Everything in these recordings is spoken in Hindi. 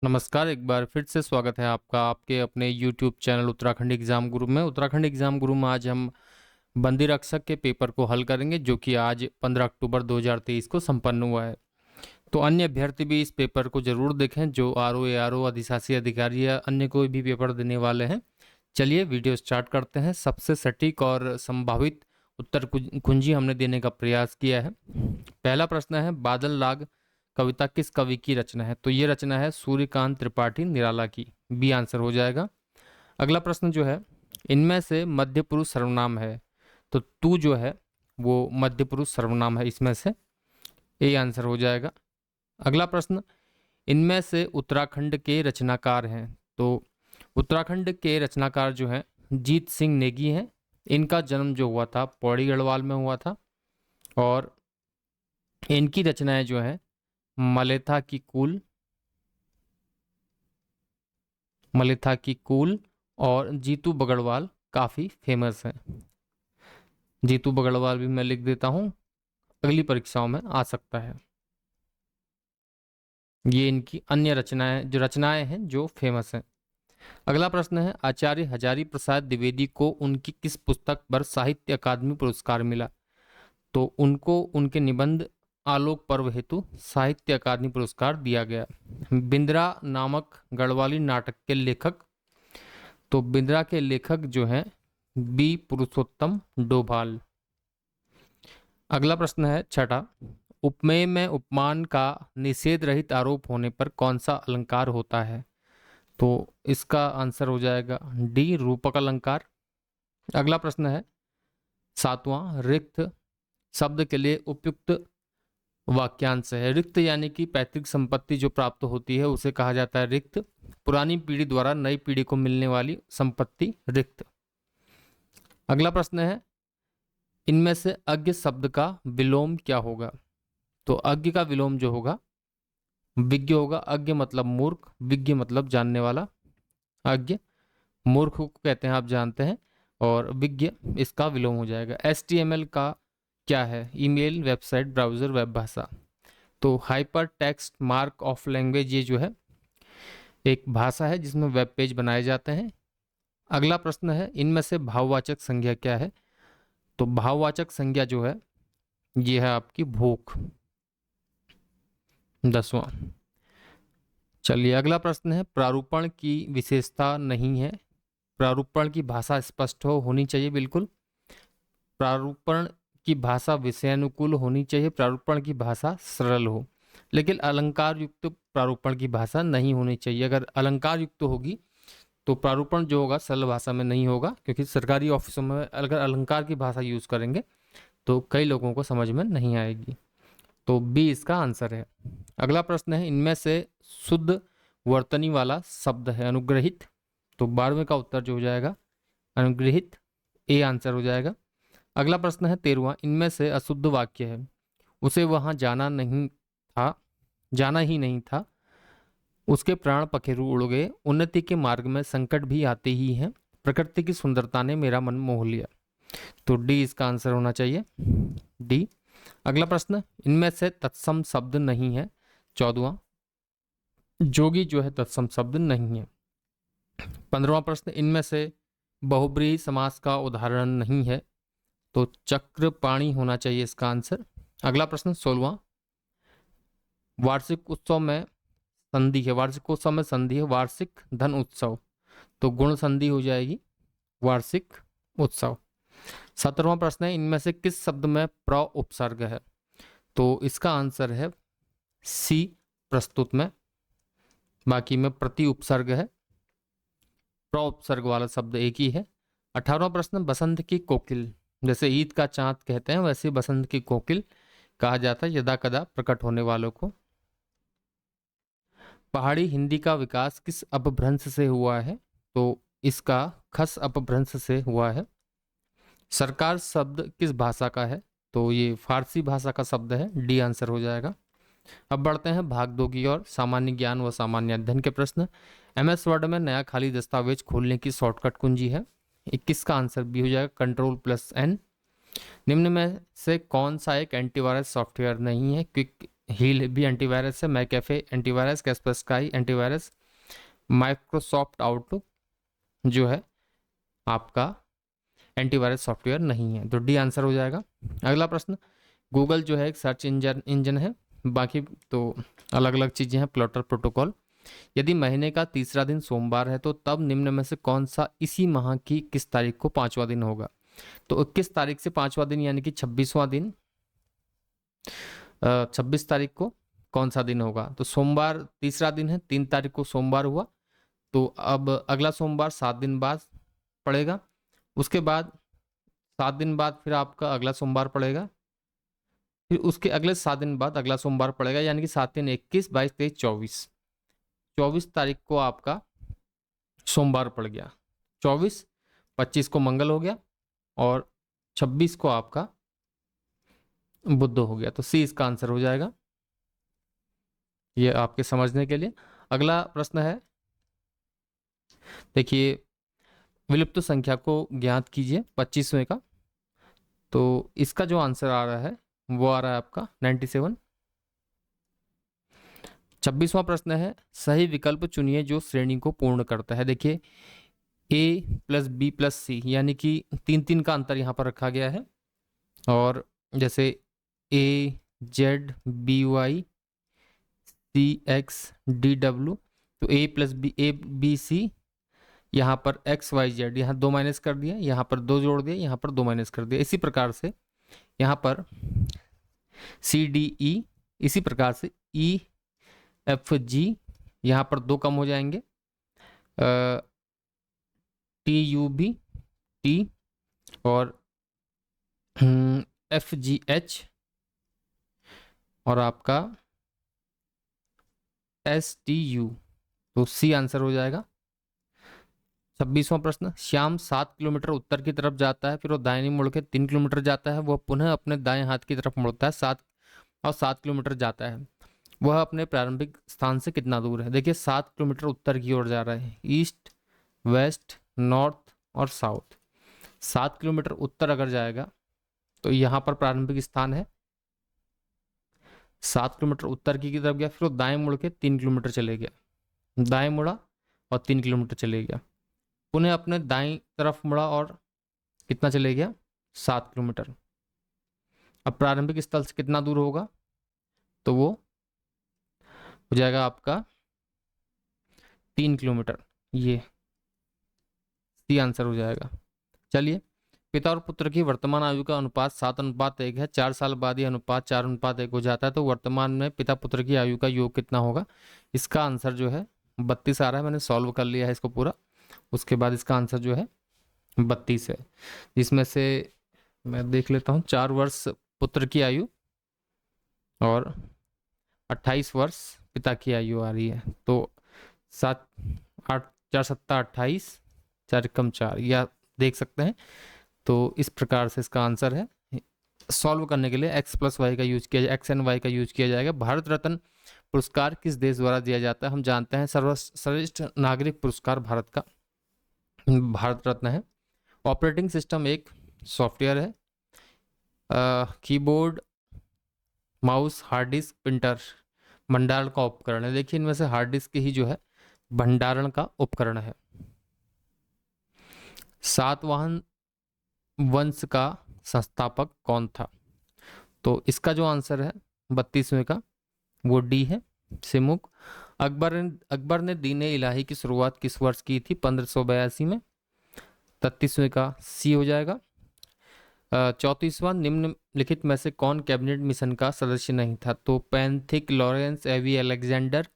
नमस्कार, एक बार फिर से स्वागत है आपका आपके अपने यूट्यूब चैनल उत्तराखंड एग्जाम गुरु में। उत्तराखंड एग्जाम गुरु में आज हम बंदी रक्षक के पेपर को हल करेंगे, जो कि आज 15 अक्टूबर 2023 को संपन्न हुआ है। तो अन्य अभ्यर्थी भी इस पेपर को जरूर देखें, जो आरओ, एआरओ, अधिशासी अधिकारी या अन्य कोई भी पेपर देने वाले हैं। चलिए वीडियो स्टार्ट करते हैं। सबसे सटीक और संभावित उत्तर कुंजी हमने देने का प्रयास किया है। पहला प्रश्न है, बादल राग कविता किस कवि की रचना है? तो ये रचना है सूर्यकांत त्रिपाठी निराला की। बी आंसर हो जाएगा। अगला प्रश्न जो है, इनमें से मध्य पुरुष सर्वनाम है? तो तू जो है वो मध्य पुरुष सर्वनाम है इसमें से। ए आंसर हो जाएगा। अगला प्रश्न, इनमें से उत्तराखंड के रचनाकार हैं? तो उत्तराखंड के रचनाकार जो हैं जीत सिंह नेगी हैं। इनका जन्म जो हुआ था पौड़ी गढ़वाल में हुआ था, और इनकी रचनाएं जो हैं मलेथा की कूल और जीतू बगड़वाल काफी फेमस हैं। जीतू बगड़वाल भी मैं लिख देता हूं, अगली परीक्षाओं में आ सकता है। ये इनकी अन्य रचनाएं हैं जो फेमस हैं। अगला प्रश्न है, आचार्य हजारी प्रसाद द्विवेदी को उनकी किस पुस्तक पर साहित्य अकादमी पुरस्कार मिला? तो उनको उनके निबंध आलोक पर्व हेतु साहित्य अकादमी पुरस्कार दिया गया। बिंद्रा नामक गढ़वाली नाटक के लेखक? तो बिंद्रा के लेखक जो हैं बी पुरुषोत्तम डोभाल। अगला प्रश्न है छठा, उपमेय में उपमान का निषेध रहित आरोप होने पर कौन सा अलंकार होता है? तो इसका आंसर हो जाएगा डी रूपक अलंकार। अगला प्रश्न है सातवां, रिक्त शब्द के लिए उपयुक्त वाक्यांश है? रिक्त यानी कि पैतृक संपत्ति जो प्राप्त होती है उसे कहा जाता है रिक्त। पुरानी पीढ़ी द्वारा नई पीढ़ी को मिलने वाली संपत्ति रिक्त। अगला प्रश्न है, इनमें से अज्ञ शब्द का विलोम क्या होगा? तो अज्ञ का विलोम जो होगा विज्ञ होगा। अज्ञ मतलब मूर्ख, विज्ञ मतलब जानने वाला। अज्ञ मूर्ख को कहते हैं, आप जानते हैं, और विज्ञ इसका विलोम हो जाएगा। HTML का क्या है? ईमेल, वेबसाइट, ब्राउजर, वेब भाषा। तो hyper text mark of language ये जो है एक भाषा है जिसमें वेब पेज बनाए जाते हैं। अगला प्रश्न है, इनमें से भाववाचक संज्ञा क्या है? तो भाववाचक संज्ञा जो है ये है आपकी भूख। 10वां। चलिए अगला प्रश्न है, प्रारूपण की विशेषता नहीं है? प्रारूपण की भाषा स्पष्ट होनी चाहिए, बिल्कुल। प्रारूपण की भाषा विषयानुकूल होनी चाहिए। प्रारूपण की भाषा सरल हो, लेकिन अलंकार युक्त प्रारूपण की भाषा नहीं होनी चाहिए। अगर अलंकार युक्त होगी तो प्रारूपण जो होगा सरल भाषा में नहीं होगा, क्योंकि सरकारी ऑफिसों में अगर अलंकार की भाषा यूज करेंगे तो कई लोगों को समझ में नहीं आएगी। तो बी इसका आंसर है। अगला प्रश्न है, इनमें से शुद्ध वर्तनी वाला शब्द है अनुग्रहित? तो 12वें का उत्तर जो हो जाएगा अनुग्रहित, ए आंसर हो जाएगा। अगला प्रश्न है 13वां, इनमें से अशुद्ध वाक्य है? उसे वहां जाना ही नहीं था, उसके प्राण पखेरु उड़ गए, उन्नति के मार्ग में संकट भी आते ही हैं, प्रकृति की सुंदरता ने मेरा मन मोह लिया। तो डी इसका आंसर होना चाहिए, डी। अगला प्रश्न, इनमें से तत्सम शब्द नहीं है? 14वां, जोगी जो है तत्सम शब्द नहीं है। 15वां प्रश्न, इनमें से बहुब्रीहि समास का उदाहरण नहीं है? तो चक्रपाणी होना चाहिए इसका आंसर। अगला प्रश्न 16वां, वार्षिक उत्सव में संधि है? वार्षिकोत्सव में संधि है वार्षिक धन उत्सव, तो गुण संधि हो जाएगी वार्षिक उत्सव। 17वां प्रश्न है, इनमें से किस शब्द में प्र उपसर्ग है? तो इसका आंसर है सी प्रस्तुत में, बाकी में प्रति उपसर्ग है। प्र उपसर्ग वाला शब्द एक ही है। 18वां प्रश्न, बसंत की कोकिल, जैसे ईद का चांद कहते हैं वैसे बसंत की कोकिल कहा जाता है यदा कदा प्रकट होने वालों को। पहाड़ी हिंदी का विकास किस अपभ्रंश से हुआ है? तो इसका खस अपभ्रंश से हुआ है। सरकार शब्द किस भाषा का है? तो ये फारसी भाषा का शब्द है, डी आंसर हो जाएगा। अब बढ़ते हैं भाग 2 की ओर, सामान्य ज्ञान व सामान्य अध्ययन के प्रश्न। MS वर्ड में नया खाली दस्तावेज खोलने की शॉर्टकट कुंजी है? 21 का आंसर भी हो जाएगा Ctrl+N। निम्न में से कौन सा एक एंटीवायरस सॉफ्टवेयर नहीं है? क्विक हील भी एंटीवायरस है, McAfee antivirus, Kaspersky antivirus, Microsoft Outlook जो है आपका एंटीवायरस सॉफ्टवेयर नहीं है। तो डी आंसर हो जाएगा। अगला प्रश्न, गूगल जो है एक सर्च इंजन है, बाकी तो अलग अलग चीज़ें हैं। प्लॉटर प्रोटोकॉल, यदि महीने का तीसरा दिन सोमवार है तो तब निम्न में से कौन सा इसी माह की किस तारीख को पांचवा दिन होगा? तो 21 तारीख से पांचवा दिन यानी कि 26वां दिन, 26 तारीख को कौन सा दिन होगा? तो सोमवार तीसरा दिन है, 3 तारीख को सोमवार हुआ, तो अब अगला सोमवार 7 दिन बाद पड़ेगा। उसके बाद 7 दिन बाद फिर आपका अगला सोमवार पड़ेगा, फिर उसके अगले 7 दिन बाद अगला सोमवार पड़ेगा, यानी कि 7 दिन 21, 22, 23, 24, 24 तारीख को आपका सोमवार पड़ गया। 24, 25 को मंगल हो गया और 26 को आपका बुध हो गया। तो सी इसका आंसर हो जाएगा, ये आपके समझने के लिए। अगला प्रश्न है, देखिए, विलुप्त संख्या को ज्ञात कीजिए 25वें का। तो इसका जो आंसर आ रहा है वो आ रहा है आपका 97। 26वां प्रश्न है, सही विकल्प चुनिए जो श्रेणी को पूर्ण करता है। देखिए, ए प्लस बी प्लस सी, यानी कि 3-3 का अंतर यहाँ पर रखा गया है। और जैसे A Z B Y C X D W, तो A plus B A B C, यहाँ पर एक्स वाई जेड, यहाँ 2 माइनस कर दिया, यहाँ पर 2 जोड़ दिया, यहाँ पर 2 माइनस कर दिया। इसी प्रकार से यहाँ पर सी डी ई, इसी प्रकार से ई एफ जी, यहाँ पर 2 कम हो जाएंगे, टी यू बी टी, और एफ जी एच, और आपका एस टी यू। तो सी आंसर हो जाएगा। 26वां प्रश्न, श्याम 7 किलोमीटर उत्तर की तरफ जाता है, फिर वो दाहिनी मुड़ के 3 किलोमीटर जाता है, वह पुनः अपने दाएं हाथ की तरफ मुड़ता है 7 किलोमीटर जाता है, वह अपने प्रारंभिक स्थान से कितना दूर है? देखिए, 7 किलोमीटर उत्तर की ओर जा रहा है, ईस्ट वेस्ट नॉर्थ और साउथ। 7 किलोमीटर उत्तर अगर जाएगा तो यहाँ पर प्रारंभिक स्थान है, 7 किलोमीटर उत्तर की तरफ गया, फिर वो दाएं मुड़ के 3 किलोमीटर चले गया, दाएं मुड़ा और 3 किलोमीटर चले गया, पुनः अपने दाईं तरफ मुड़ा और कितना चले गया? 7 किलोमीटर। अब प्रारंभिक स्थल से कितना दूर होगा? तो वो हो जाएगा आपका 3 किलोमीटर, ये सी आंसर हो जाएगा। चलिए, पिता और पुत्र की वर्तमान आयु का अनुपात 7:1 है, 4 साल बाद यह अनुपात 4:1 हो जाता है, तो वर्तमान में पिता पुत्र की आयु का योग कितना होगा? इसका आंसर जो है 32 आ रहा है, मैंने सॉल्व कर लिया है इसको पूरा। उसके बाद इसका आंसर जो है 32 है, जिसमें से मैं देख लेता हूँ, 4 वर्ष पुत्र की आयु और 28 वर्ष पिता की आयु आ रही है। तो 7 8 4 7 28, 4 कम 4, या देख सकते हैं। तो इस प्रकार से इसका आंसर है। सॉल्व करने के लिए एक्स प्लस वाई का यूज किया जाए, एक्स एंड वाई का यूज किया जाएगा। भारत रत्न पुरस्कार किस देश द्वारा दिया जाता है? हम जानते हैं सर्वश्रेष्ठ नागरिक पुरस्कार भारत का भारत रत्न है। ऑपरेटिंग सिस्टम एक सॉफ्टवेयर है। Keyboard mouse hard disk printer भंडारण का उपकरण है। देखिए, इनमें से हार्ड डिस्क ही जो है भंडारण का उपकरण है। सातवाहन वंश का संस्थापक कौन था? तो इसका जो आंसर है 32वें का, वो डी है, सिमुक। अकबर ने दीन इलाही की शुरुआत किस वर्ष की थी? 1582 में। 33वें का सी हो जाएगा। 34वां, निम्नलिखित में से कौन कैबिनेट मिशन का सदस्य नहीं था? तो पैंथिक लॉरेंस, एवी अलेक्जेंडर,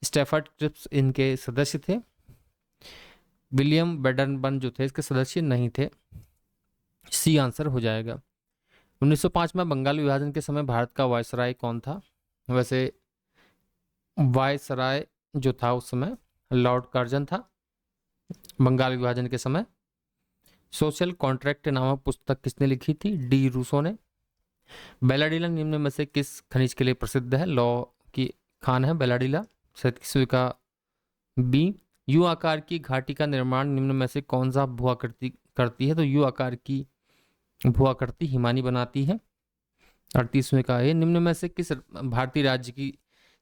स्टेफर्ड क्रिप्स इनके सदस्य थे। विलियम बेडनबर्न जो थे इसके सदस्य नहीं थे। सी आंसर हो जाएगा। 1905 में बंगाल विभाजन के समय भारत का वायसराय कौन था? वैसे वायसराय जो था उस समय लॉर्ड कर्जन था बंगाल विभाजन के समय। सोशल कॉन्ट्रैक्ट नामक पुस्तक किसने लिखी थी? डी रूसो ने। बेलाडीला निम्न में से किस खनिज के लिए प्रसिद्ध है? लौ की खान है बेलाडीला। 37वें का बी। यू आकार की घाटी का निर्माण निम्न में से कौन सा भूआकृति करती है? तो यू आकार की भूआकृति हिमानी बनाती है। 38वें का है, निम्न में से किस भारतीय राज्य की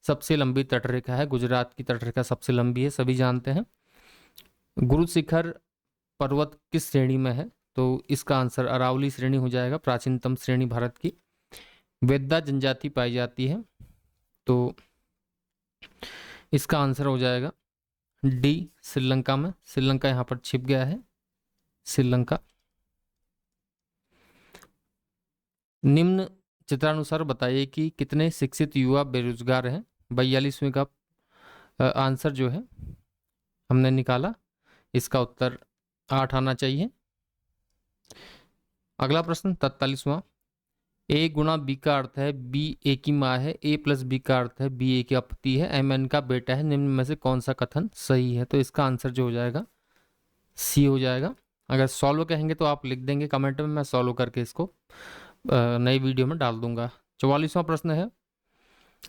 सबसे लंबी तटरेखा है? गुजरात की तटरेखा सबसे लंबी है, सभी जानते हैं। गुरु शिखर पर्वत किस श्रेणी में है? तो इसका आंसर अरावली श्रेणी हो जाएगा, प्राचीनतम श्रेणी भारत की। वेदा जनजाति पाई जाती है, तो इसका आंसर हो जाएगा डी, श्रीलंका में। श्रीलंका यहाँ पर छिप गया है, श्रीलंका। निम्न चित्रानुसार बताइए कि कितने शिक्षित युवा बेरोजगार हैं? 42वें का आंसर जो है हमने निकाला, इसका उत्तर 8 आना चाहिए। अगला प्रश्न 43वां, ए गुणा बी का अर्थ है बी ए की माँ है, ए प्लस बी का अर्थ है बी ए की अपती है, एम एन का बेटा है, निम्न में से कौन सा कथन सही है? तो इसका आंसर जो हो जाएगा सी हो जाएगा। अगर सॉल्व कहेंगे तो आप लिख देंगे कमेंट में, मैं सॉल्व करके इसको नई वीडियो में डाल दूंगा। 44वां प्रश्न है,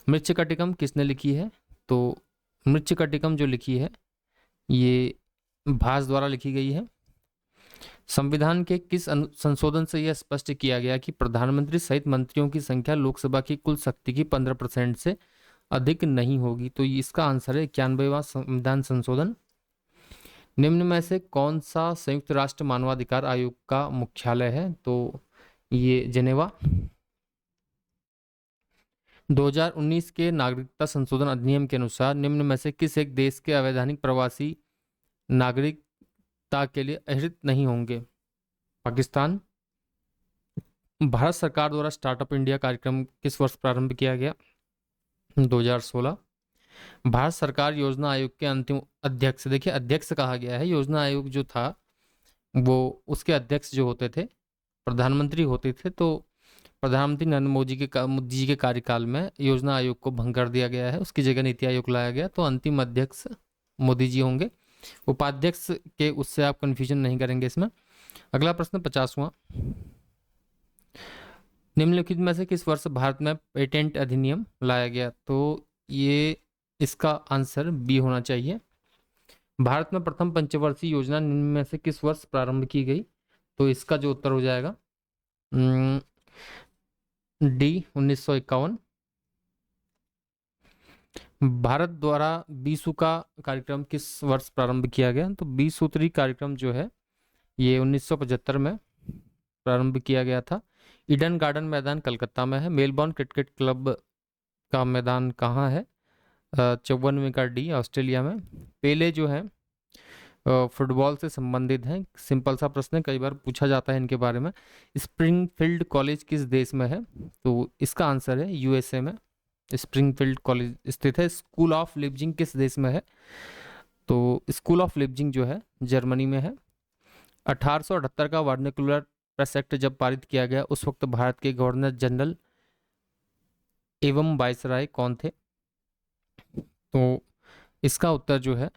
मृच्छकटिकम किसने लिखी है? तो मृच्छकटिकम जो लिखी है ये भास द्वारा लिखी गई है। संविधान के किस संशोधन से यह स्पष्ट किया गया कि प्रधानमंत्री सहित मंत्रियों की संख्या लोकसभा की कुल शक्ति की 15% से अधिक नहीं होगी? तो इसका आंसर है 91वां संविधान संशोधन। निम्न में से कौन सा संयुक्त राष्ट्र मानवाधिकार आयोग का मुख्यालय है? तो ये जेनेवा। 2019 के नागरिकता संशोधन अधिनियम के अनुसार निम्न में से किस एक देश के अवैधानिक प्रवासी नागरिकता के लिए अहरित नहीं होंगे? पाकिस्तान। भारत सरकार द्वारा स्टार्टअप इंडिया कार्यक्रम किस वर्ष प्रारंभ किया गया? 2016। भारत सरकार योजना आयोग के अंतिम अध्यक्ष, देखिए अध्यक्ष कहा गया है, योजना आयोग जो था वो उसके अध्यक्ष जो होते थे प्रधानमंत्री होते थे, तो प्रधानमंत्री नरेंद्र मोदी जी के कार्यकाल में योजना आयोग को भंग कर दिया गया है, उसकी जगह नीति आयोग लाया गया, तो अंतिम अध्यक्ष मोदी जी होंगे। उपाध्यक्ष के उससे आप कंफ्यूजन नहीं करेंगे इसमें। अगला प्रश्न 50वां, निम्नलिखित में से किस वर्ष भारत में पेटेंट अधिनियम लाया गया? तो ये इसका आंसर बी होना चाहिए। भारत में प्रथम पंचवर्षीय योजना निम्न में से किस वर्ष प्रारंभ की गई? तो इसका जो उत्तर हो जाएगा डी, 1951। भारत द्वारा 20 का कार्यक्रम किस वर्ष प्रारंभ किया गया? तो 20 सूत्री कार्यक्रम जो है ये 1975 में प्रारंभ किया गया था। ईडन गार्डन मैदान कलकत्ता में है। मेलबॉर्न क्रिकेट क्लब का मैदान कहाँ है? 54वें का डी, ऑस्ट्रेलिया में। पेले जो है फुटबॉल से संबंधित हैं, सिंपल सा प्रश्न है, कई बार पूछा जाता है इनके बारे में। स्प्रिंगफील्ड कॉलेज किस देश में है? तो इसका आंसर है यूएसए में स्प्रिंगफील्ड कॉलेज स्थित है। स्कूल ऑफ लिपजिंग किस देश में है? तो स्कूल ऑफ लिपजिंग जो है जर्मनी में है। 1878 का वर्नाक्युलर प्रेस एक्ट जब पारित किया गया उस वक्त भारत के गवर्नर जनरल एवं वायसराय कौन थे? तो इसका उत्तर जो है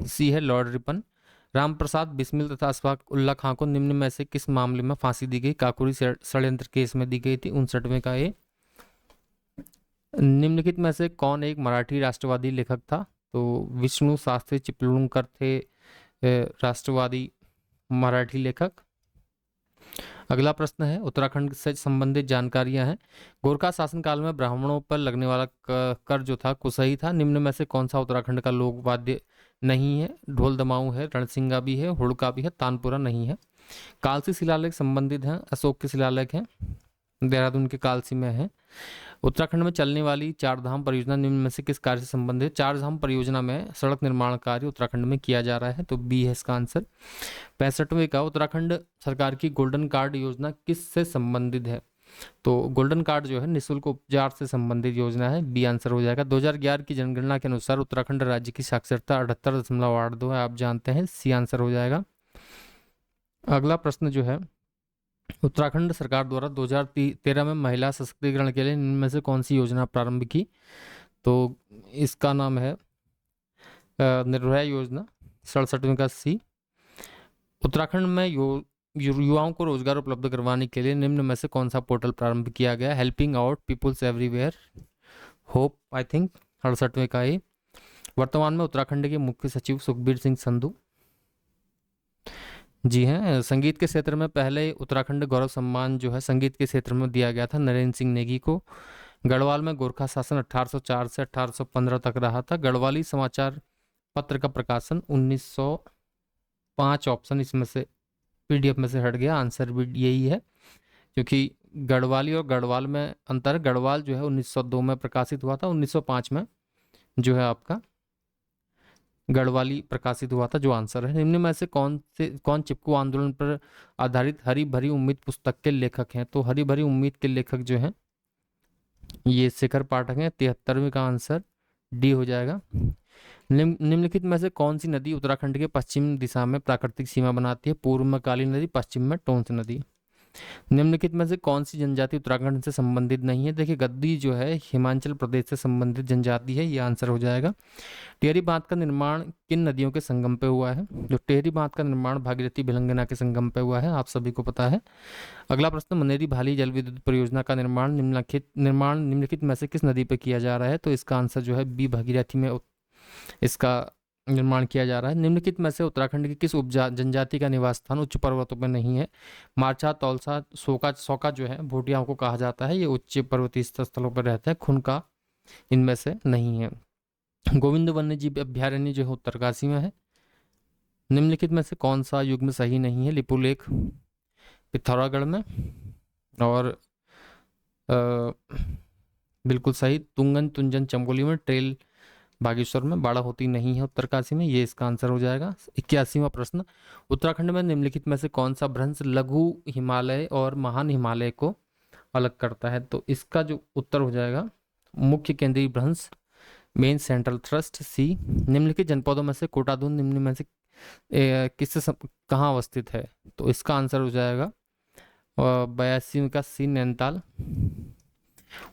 सी है, लॉर्ड रिपन। रामप्रसाद बिस्मिल तथा अशफाक उल्ला खां को निम्न में से किस मामले में फांसी दी गई? काकोरी षड्यंत्र केस में दी गई थी, 59वें का ए। निम्नलिखित में से कौन एक मराठी राष्ट्रवादी लेखक था? तो विष्णु शास्त्री चिपलूणकर थे राष्ट्रवादी मराठी लेखक। अगला प्रश्न है, उत्तराखंड से संबंधित जानकारियां हैं। गोरखा शासनकाल में ब्राह्मणों पर लगने वाला कर जो था कुसही था, निम्न में से कौन सा उत्तराखंड का लोक वाद्य नहीं है? ढोल दमाऊ है, रणसिंगा भी है, हुड़का भी है, तानपुरा नहीं है। कालसी शिलालेख संबंधित हैं, अशोक के शिलालेख हैं, देहरादून के कालसी में है। उत्तराखंड में चलने वाली चार धाम परियोजना निम्न में से किस कार्य से संबंधित? चार धाम परियोजना में सड़क निर्माण कार्य उत्तराखंड में किया जा रहा है, तो बी है इसका आंसर। 65वें का, उत्तराखंड सरकार की गोल्डन कार्ड योजना किस से संबंधित है? तो गोल्डन कार्ड जो है निःशुल्क उपचार से संबंधित योजना है, बी आंसर हो जाएगा। 2011 की जनगणना के अनुसार उत्तराखंड राज्य की साक्षरता 78.82 है, आप जानते हैं, सी आंसर हो जाएगा। अगला प्रश्न जो है, उत्तराखंड सरकार द्वारा 2013 में महिला सशक्तिकरण के लिए इनमें में से कौन सी योजना प्रारंभ की? तो इसका नाम है निर्भया योजना, 67वें का सी। उत्तराखंड में युवाओं को रोजगार उपलब्ध करवाने के लिए निम्न में से कौन सा पोर्टल प्रारंभ किया गया? Helping out peoples everywhere, hope I think, 68वें का ए। वर्तमान में उत्तराखंड के मुख्य सचिव सुखबीर सिंह संधू। जी हैं, संगीत के क्षेत्र में पहले उत्तराखंड गौरव सम्मान जो है संगीत के क्षेत्र में दिया गया था नरेंद्र सिंह नेगी को। गढ़वाल में गोरखा शासन 1804 से 1815 तक रहा था। गढ़वाली समाचार पत्र का प्रकाशन 1905, ऑप्शन इसमें से पीडीएफ में से हट गया, आंसर भी यही है, क्योंकि गढ़वाली और गढ़वाल में अंतर। गढ़वाल जो है 1902 में प्रकाशित हुआ था, 1905 में जो है आपका गढ़वाली प्रकाशित हुआ था, जो आंसर है। निम्न में से कौन चिपकू आंदोलन पर आधारित हरी भरी उम्मीद पुस्तक के लेखक हैं? तो हरी भरी उम्मीद के लेखक जो हैं ये शेखर पाठक हैं। 73वें का आंसर डी हो जाएगा। निम्नलिखित में से कौन सी नदी उत्तराखंड के पश्चिम दिशा में प्राकृतिक सीमा बनाती है? पूर्व में काली नदी, पश्चिम में टोंस नदी। निम्नलिखित में से कौन सी जनजाति उत्तराखंड से संबंधित नहीं है? देखिए, गद्दी जो है हिमाचल प्रदेश से संबंधित जनजाति है, ये आंसर हो जाएगा। टिहरी बांध का निर्माण किन नदियों के संगम पे हुआ है? जो टिहरी बांध का निर्माण भागीरथी भिलंगना के संगम पे हुआ है, आप सभी को पता है। अगला प्रश्न, मनेरी भाली जल विद्युत परियोजना का निम्नलिखित में से किस नदी पे किया जा रहा है? तो इसका आंसर जो है बी, भागीरथी में इसका निर्माण किया जा रहा है। निम्नलिखित में से उत्तराखंड की किस जनजाति का निवास स्थान उच्च पर्वतों पर नहीं है? मारछा, तौलसा, सौका जो है भोटियाओं को कहा जाता है, ये उच्च पर्वतीय स्थलों पर रहते हैं। खुनका इनमें से नहीं है। गोविंद वन्य जीव अभ्यारण्य जो है उत्तरकाशी में है। निम्नलिखित में से कौन सा युग्म सही नहीं है? लिपुलेख पिथौरागढ़ में, और बिल्कुल सही तुंगन तुंजन चमोली में, ट्रेल बागेश्वर में, बाड़ा होती नहीं है उत्तरकाशी में, ये इसका आंसर हो जाएगा। 81वां प्रश्न, उत्तराखंड में निम्नलिखित में से कौन सा भ्रंश लघु हिमालय और महान हिमालय को अलग करता है? तो इसका जो उत्तर हो जाएगा मुख्य केंद्रीय भ्रंश, मेन सेंट्रल थ्रस्ट, सी। निम्नलिखित जनपदों में से कोटाधून निम्न में से कहाँ अवस्थित है? तो इसका आंसर हो जाएगा 82 का सी, नैनीताल।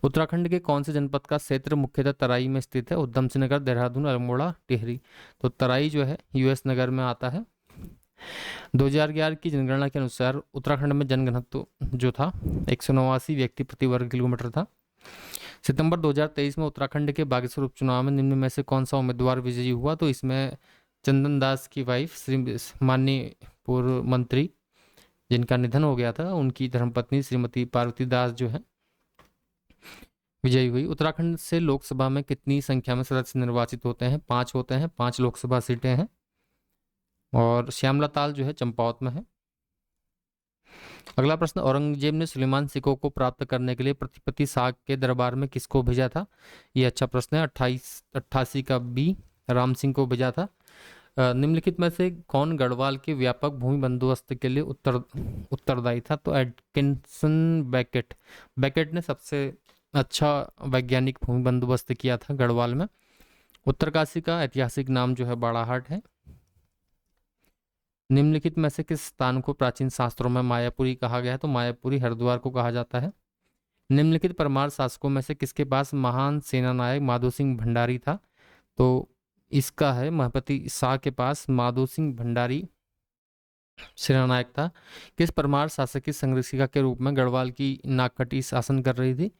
उत्तराखंड के कौन से जनपद का क्षेत्र मुख्यतः तराई में स्थित है? उधम सिंह नगर, देहरादून, अल्मोड़ा, टिहरी। तो तराई जो है यूएस नगर में आता है। 2011 की जनगणना के अनुसार उत्तराखंड में जनघनत्व जो था 189 व्यक्ति प्रति वर्ग किलोमीटर था। सितंबर 2023 में उत्तराखंड के बागेश्वर उपचुनाव में निम्न में से कौन सा उम्मीदवार विजयी हुआ? तो इसमें चंदन दास की वाइफ श्री माननीय पूर्व मंत्री जिनका निधन हो गया था, उनकी धर्मपत्नी श्रीमती पार्वती दास जो है विजयी हुई। उत्तराखंड से लोकसभा में कितनी संख्या में सदस्य निर्वाचित होते हैं? 5 होते हैं, 5 लोकसभा सीटें हैं, और श्यामला ताल जो है चंपावत में है। अगला प्रश्न, औरंगजेब ने सुलेमान सिकों को प्राप्त करने के लिए प्रतिपति साग के दरबार में किसको भेजा था? ये अच्छा प्रश्न है। 88 का बी, राम सिंह को भेजा था। निम्नलिखित में से कौन गढ़वाल के व्यापक भूमि बंदोबस्त के लिए उत्तरदायी था? तो एडकिंसन बैकेट ने सबसे अच्छा वैज्ञानिक भूमि बंदोबस्त किया था गढ़वाल में। उत्तरकाशी का ऐतिहासिक नाम जो है बाड़ाहाट है। निम्नलिखित में से किस स्थान को प्राचीन शास्त्रों में मायापुरी कहा गया है? तो मायापुरी हरिद्वार को कहा जाता है। निम्नलिखित परमार शासकों में से किसके पास महान सेनानायक माधो सिंह भंडारी था? तो इसका है महपति शाह के पास माधो सिंह भंडारी सेनानायक था। किस परमार शासक की संरक्षिका के रूप में गढ़वाल की नागकटी शासन कर रही थी?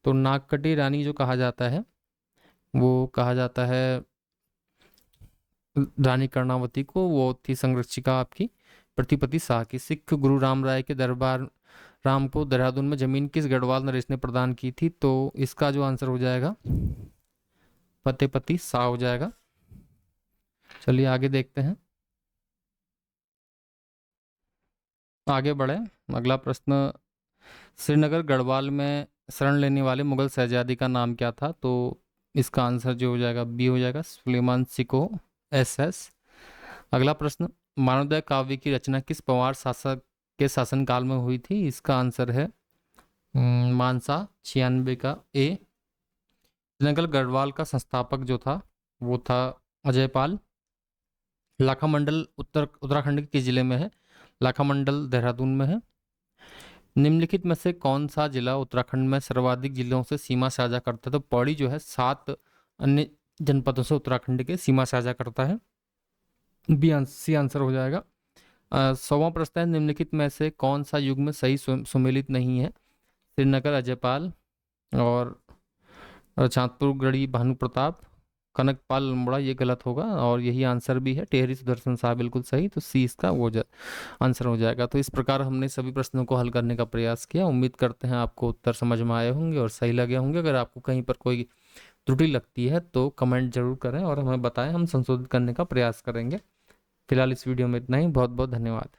तो नागकटी रानी जो कहा जाता है वो कहा जाता है रानी कर्णावती को, वो थी संरक्षिका आपकी प्रतिपति शाह की। सिख गुरु राम राय के दरबार राम को देहरादून में जमीन किस गढ़वाल नरेश ने प्रदान की थी? तो इसका जो आंसर हो जाएगा फतेहपति शाह हो जाएगा। चलिए आगे देखते हैं, आगे बढ़े। अगला प्रश्न, श्रीनगर गढ़वाल में शरण लेने वाले मुगल शहजादी का नाम क्या था? तो इसका आंसर जो हो जाएगा बी हो जाएगा, सुलेमान सिको SS। अगला प्रश्न, मानवोदय काव्य की रचना किस पंवार शासक के शासनकाल में हुई थी? इसका आंसर है मानसा, 96 का ए। श्रीनगर गढ़वाल का संस्थापक जो था वो था अजयपाल। लाखामंडल उत्तराखंड के किस जिले में है? लाखामंडल देहरादून में है। निम्नलिखित में से कौन सा जिला उत्तराखंड में सर्वाधिक जिलों से सीमा साझा करता है? तो पौड़ी जो है 7 अन्य जनपदों से उत्तराखंड के सीमा साझा करता है, सी आंसर हो जाएगा। 100वां प्रश्न है, निम्नलिखित में से कौन सा युग्म सही सुमेलित नहीं है? श्रीनगर अजयपाल और चांदपुर गढ़ी भानु प्रताप, कनकपाल अल्मोड़ा, ये गलत होगा और यही आंसर भी है। टेहरी सुदर्शन शाह बिल्कुल सही, तो सी इसका आंसर हो जाएगा। तो इस प्रकार हमने सभी प्रश्नों को हल करने का प्रयास किया। उम्मीद करते हैं आपको उत्तर समझ में आए होंगे और सही लगे होंगे। अगर आपको कहीं पर कोई त्रुटि लगती है तो कमेंट जरूर करें और हमें बताएं, हम संशोधित करने का प्रयास करेंगे। फिलहाल इस वीडियो में इतना ही। बहुत बहुत धन्यवाद।